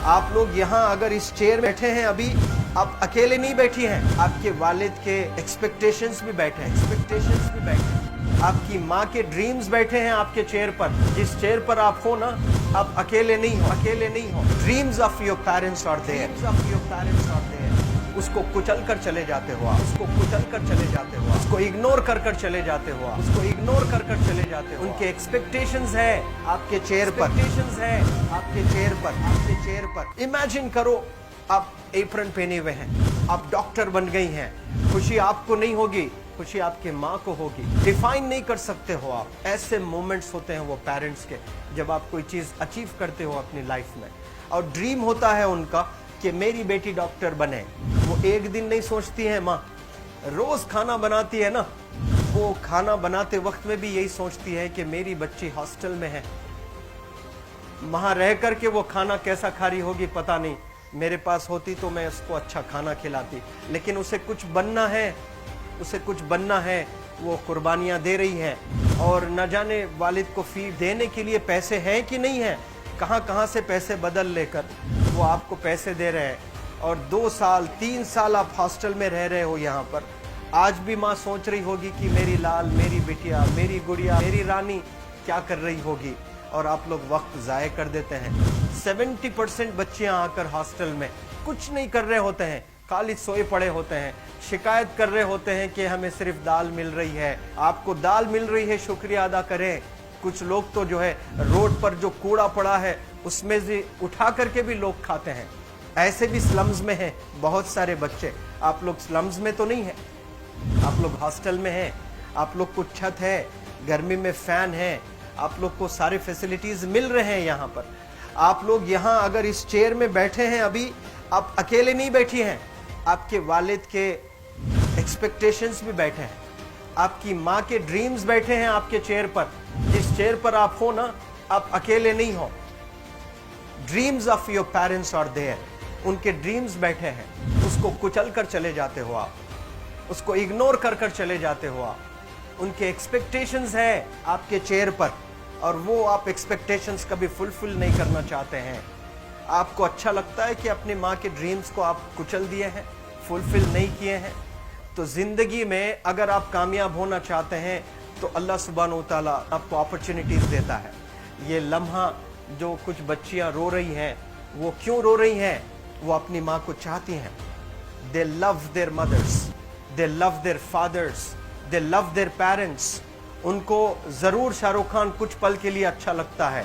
आप लोग यहाँ अगर इस चेयर बैठे हैं अभी, आप अकेले नहीं बैठी हैं, आपके वालिद के एक्सपेक्टेशंस भी बैठे हैं, आपकी माँ के ड्रीम्स बैठे हैं आपके चेयर पर। जिस चेयर पर आप हो ना, आप अकेले नहीं हो। Dreams of your parents are there, उसको कुचल कर चले जाते हो आप, उसको इग्नोर कर चले जाते हो, उनके एक्सपेक्टेशंस है आपके चेयर पर। इमेजिन करो आप एप्रन पहने हुए हैं, आप डॉक्टर बन गई हैं, खुशी आपको नहीं होगी, खुशी आपके माँ को होगी। डिफाइन नहीं कर सकते हो आप। ऐसे मोमेंट्स होते हैं वो पेरेंट्स के, जब आप कोई चीज अचीव करते हो अपनी लाइफ में, और ड्रीम होता है उनका कि मेरी बेटी डॉक्टर बने। वो एक दिन नहीं सोचती है माँ, रोज खाना बनाती है ना, वो खाना बनाते वक्त में भी यही सोचती है कि मेरी बच्ची हॉस्टल में है, वहां रह करके वो खाना कैसा खा रही होगी पता नहीं, मेरे पास होती तो मैं उसको अच्छा खाना खिलाती। लेकिन उसे कुछ बनना है, वो कुर्बानियां दे रही है, और न जाने वालिद को फी देने के लिए पैसे हैं कि नहीं है, कहां से पैसे बदल लेकर वो आपको पैसे दे रहे हैं। और 2 साल 3 साल आप हॉस्टल में रह रहे हो यहाँ पर। आज भी माँ सोच रही होगी कि मेरी लाल, मेरी बिटिया, मेरी गुड़िया, मेरी रानी क्या कर रही होगी, और आप लोग वक्त ज़ाय कर देते हैं। 70% बच्चियां आकर हॉस्टल में कुछ नहीं कर रहे होते हैं, खाली सोए पड़े होते हैं, शिकायत कर रहे होते हैं कि हमें सिर्फ दाल मिल रही है। आपको दाल मिल रही है, शुक्रिया अदा करें। कुछ लोग तो जो है रोड पर जो कूड़ा पड़ा है उसमें से उठा करके भी लोग खाते हैं। ऐसे भी स्लम्स में हैं बहुत सारे बच्चे। आप लोग स्लम्स में तो नहीं है, आप लोग हॉस्टल में हैं, आप लोग को छत है, गर्मी में फैन है, आप लोग को सारे फैसिलिटीज मिल रहे हैं यहाँ पर। आप लोग यहाँ अगर इस चेयर में बैठे हैं अभी, आप अकेले नहीं बैठी हैं, आपके वालिद के एक्सपेक्टेशंस भी बैठे हैं, आपकी माँ के ड्रीम्स बैठे हैं आपके चेयर पर। जिस चेयर पर आप हो ना, आप अकेले नहीं हो। Dreams of your parents are there, उनके ड्रीम्स बैठे हैं, उसको कुचल कर चले जाते हो आप, उसको इग्नोर कर चले जाते हो आप। उनके एक्सपेक्टेशंस है आपके चेयर पर, और वो आप एक्सपेक्टेशंस कभी फुलफिल नहीं करना चाहते हैं। आपको अच्छा लगता है कि अपनी माँ के ड्रीम्स को आप कुचल दिए हैं, फुलफिल नहीं किए हैं। तो जिंदगी में अगर आप कामयाब होना चाहते हैं तो अल्लाह सुब्हानहू तआला आपको अपॉर्चुनिटीज देता है। ये लम्हा जो कुछ बच्चियां रो रही हैं, वो क्यों रो रही हैं? वो अपनी माँ को चाहती हैं। They love their mothers, they love their fathers, they love their parents. उनको जरूर शाहरुख खान कुछ पल के लिए अच्छा लगता है,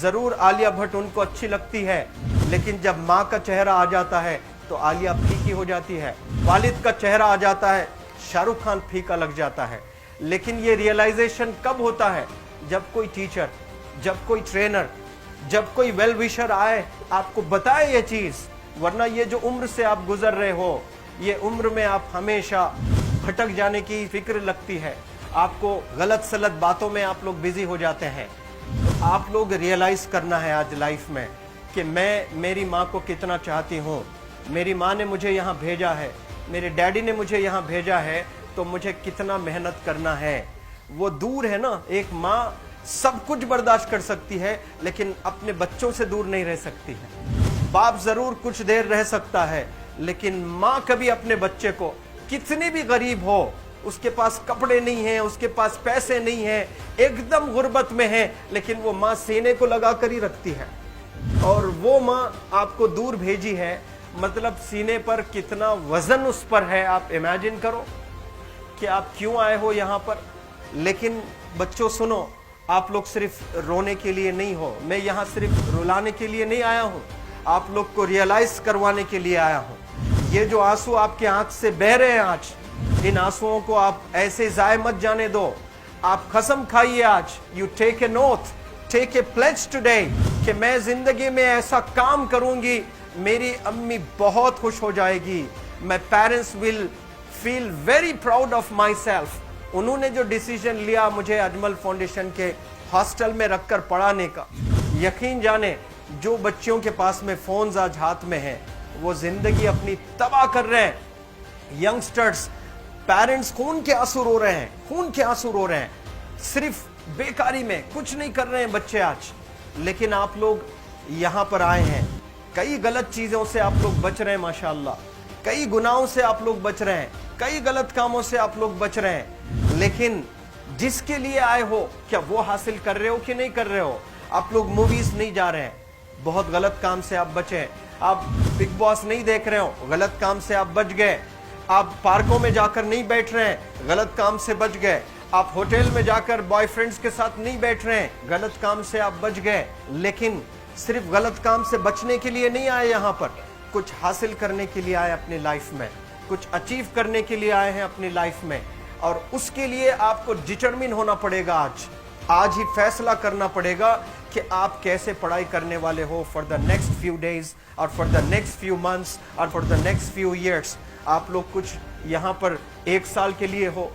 जरूर आलिया भट्ट उनको अच्छी लगती है, लेकिन जब माँ का चेहरा आ जाता है तो आलिया फीकी हो जाती है। वालिद का चेहरा आ जाता है, शाहरुख खान फीका लग जाता है। लेकिन ये रियलाइजेशन कब होता है? जब कोई टीचर, जब कोई ट्रेनर, जब कोई वेल विशर आए, आपको बताए ये चीज। वरना ये जो उम्र से आप गुजर रहे हो, ये उम्र में आप हमेशा भटक जाने की फिक्र लगती है, आपको गलत सलत बातों में आप लोग बिजी हो जाते हैं। तो आप लोग रियलाइज करना है आज लाइफ में कि मैं मेरी माँ को कितना चाहती हूँ। मेरी माँ ने मुझे यहाँ भेजा है, मेरे डैडी ने मुझे यहाँ भेजा है, तो मुझे कितना मेहनत करना है। वो दूर है ना, एक माँ सब कुछ बर्दाश्त कर सकती है, लेकिन अपने बच्चों से दूर नहीं रह सकती है। बाप जरूर कुछ देर रह सकता है, लेकिन माँ कभी अपने बच्चे को, कितनी भी गरीब हो, उसके पास कपड़े नहीं हैं, उसके पास पैसे नहीं हैं, एकदम गुर्बत में है, लेकिन वो माँ सीने को लगा कर ही रखती है। और वो माँ आपको दूर भेजी है, मतलब सीने पर कितना वजन उस पर है। आप इमेजिन करो कि आप क्यों आए हो यहाँ पर। लेकिन बच्चों सुनो, आप लोग सिर्फ रोने के लिए नहीं हो, मैं यहाँ सिर्फ रुलाने के लिए नहीं आया हूँ, आप लोग को रियलाइज करवाने के लिए आया हूँ। ये जो आंसू आपके आंख से बह रहे हैं आज, इन आंसुओं को आप ऐसे जाए मत जाने दो। आप कसम खाइए आज, you take a note, take a pledge today, कि मैं जिंदगी में ऐसा काम करूंगी, मेरी अम्मी बहुत खुश हो जाएगी। My parents will feel very proud of my self. उन्होंने जो डिसीजन लिया मुझे अजमल फाउंडेशन के हॉस्टल में रखकर पढ़ाने का, यकीन जाने जो बच्चियों के पास में फोन्स आज हाथ में हैं, वो जिंदगी अपनी तबाह कर रहे हैं। यंगस्टर्स, पेरेंट्स खून के आंसू रो रहे हैं, खून के आंसू रो रहे हैं, सिर्फ बेकारी में कुछ नहीं कर रहे हैं बच्चे आज। लेकिन आप लोग यहाँ पर आए हैं, कई गलत चीजों से आप लोग बच रहे हैं माशाअल्लाह, कई गुनाहों से आप लोग बच रहे हैं, कई गलत कामों से आप लोग बच रहे हैं, लेकिन जिसके लिए आए हो क्या वो हासिल कर रहे हो कि नहीं कर रहे हो? आप लोग मूवीज नहीं जा रहे हैं, बहुत गलत काम से आप बचे हैं। आप बिग बॉस नहीं देख रहे हो, गलत काम से आप बच गए। आप पार्कों में जाकर नहीं बैठ रहे हैं, गलत काम से बच गए। आप होटल में जाकर बॉयफ्रेंड्स के साथ नहीं बैठ रहे हैं, गलत काम से आप बच गए। लेकिन सिर्फ गलत काम से बचने के लिए नहीं आए, यहाँ पर कुछ हासिल करने के लिए आए अपनी लाइफ में, कुछ अचीव करने के लिए आए हैं अपनी लाइफ में। और उसके लिए आपको डिटरमिन होना पड़ेगा। आज ही फैसला करना पड़ेगा कि आप कैसे पढ़ाई करने वाले हो for the next few days और for the next few months और for the next few years. आप लोग कुछ यहाँ पर 1 साल के लिए हो,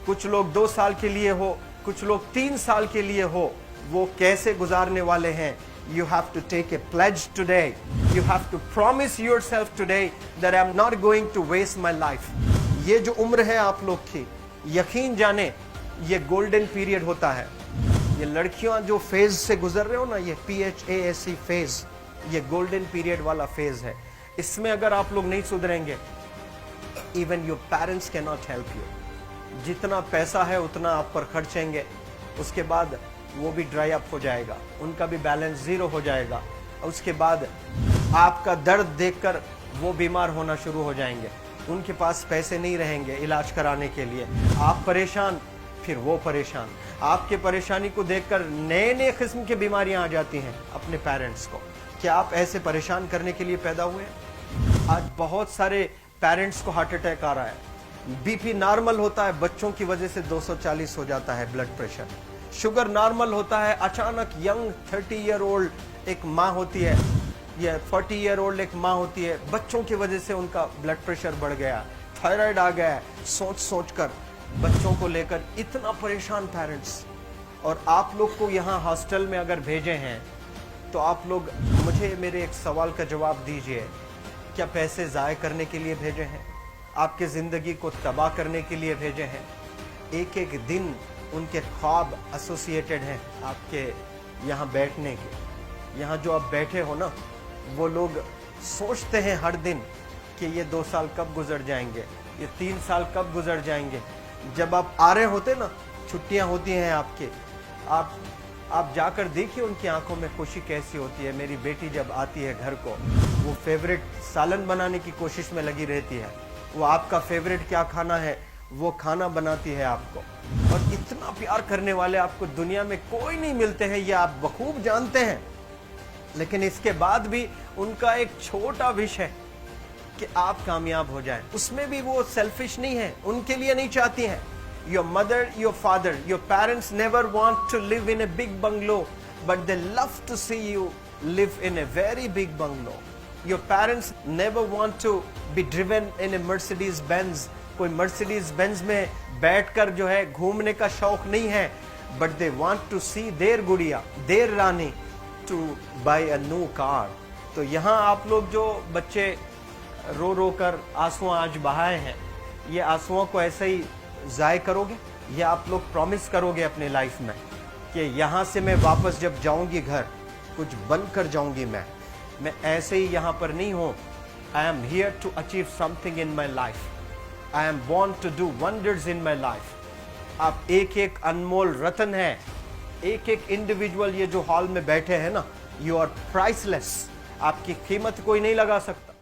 कुछ लोग 2 साल के लिए हो, कुछ लोग 3 साल के लिए हो। वो कैसे गुजारने वाले हैं? You have to take a pledge today. You have to promise yourself today that I'm not going to waste my life. ये जो उम्र है आप लोग की, यकीन जाने ये गोल्डन पीरियड होता है। ये लड़कियां जो फेज से गुजर रहे हो ना, ये PHASE फेज, ये गोल्डन पीरियड वाला फेज है। इसमें अगर आप लोग नहीं सुधरेंगे, even your parents can not help you. जितना पैसा है उतना आप पर खर्चेंगे, उसके बाद वो भी ड्राई अप हो जाएगा, उनका भी बैलेंस जीरो हो जाएगा। उसके बाद आपका दर्द देखकर वो बीमार होना शुरू हो जाएंगे, उनके पास पैसे नहीं रहेंगे इलाज कराने के लिए। आप परेशान, फिर वो परेशान। आपके परेशानी को देखकर नए नए किस्म की बीमारियां आ जाती हैं अपने पेरेंट्स को। क्या आप ऐसे परेशान करने के लिए पैदा हुए? आज बहुत सारे पेरेंट्स को हार्ट अटैक आ रहा है, BP नॉर्मल होता है, बच्चों की वजह से 240 हो जाता है ब्लड प्रेशर। शुगर नॉर्मल होता है, अचानक यंग 30 ईयर ओल्ड एक माँ होती है या 40 ईयर ओल्ड एक माँ होती है, बच्चों की वजह से उनका ब्लड प्रेशर बढ़ गया, थायराइड आ गया। सोच सोच कर बच्चों को लेकर इतना परेशान पेरेंट्स। और आप लोग को यहाँ हॉस्टल में अगर भेजे हैं तो आप लोग मुझे मेरे एक सवाल का जवाब दीजिए, क्या पैसे ज़ाय करने के लिए भेजे हैं? आपके ज़िंदगी को तबाह करने के लिए भेजे हैं? एक एक दिन उनके ख्वाब एसोसिएटेड हैं आपके यहाँ बैठने के। यहाँ जो आप बैठे हो ना, वो लोग सोचते हैं हर दिन कि ये 2 साल कब गुजर जाएंगे, ये 3 साल कब गुजर जाएंगे। जब आप आ रहे होते ना, छुट्टियाँ होती हैं आपके, आप जाकर देखिए उनकी आंखों में खुशी कैसी होती है। मेरी बेटी जब आती है घर को, वो फेवरेट सालन बनाने की कोशिश में लगी रहती है। वो आपका फेवरेट क्या खाना है वो खाना बनाती है आपको। और इतना प्यार करने वाले आपको दुनिया में कोई नहीं मिलते हैं, ये आप बखूब जानते हैं। लेकिन इसके बाद भी उनका एक छोटा विश है कि आप कामयाब हो जाएं। उसमें भी वो सेल्फिश नहीं है, उनके लिए नहीं चाहती हैं। Your mother, your father, your parents never want to live in a big bungalow, but they love to see you live in a very big bungalow. Your parents never want to be driven in a Mercedes Benz. कोई Mercedes Benz में बैठकर जो है घूमने का शौक नहीं है, but they want to see their गुड़िया, देयर रानी to buy a new car. तो यहाँ आप लोग जो बच्चे रो रो कर आंसू आज बहाए हैं, ये आंसुओं को ऐसे ही ज़ाय करोगे? ये आप लोग प्रॉमिस करोगे अपने लाइफ में कि यहाँ से मैं वापस जब जाऊँगी घर, कुछ बन कर जाऊँगी। मैं ऐसे ही यहाँ पर नहीं हूँ। I am here to achieve something in my life. I am born to do wonders in my life. आप एक एक अनमोल रत्न हैं, एक एक इंडिविजुअल ये जो हॉल में बैठे हैं ना, you are priceless. आपकी कीमत कोई नहीं लगा सकता।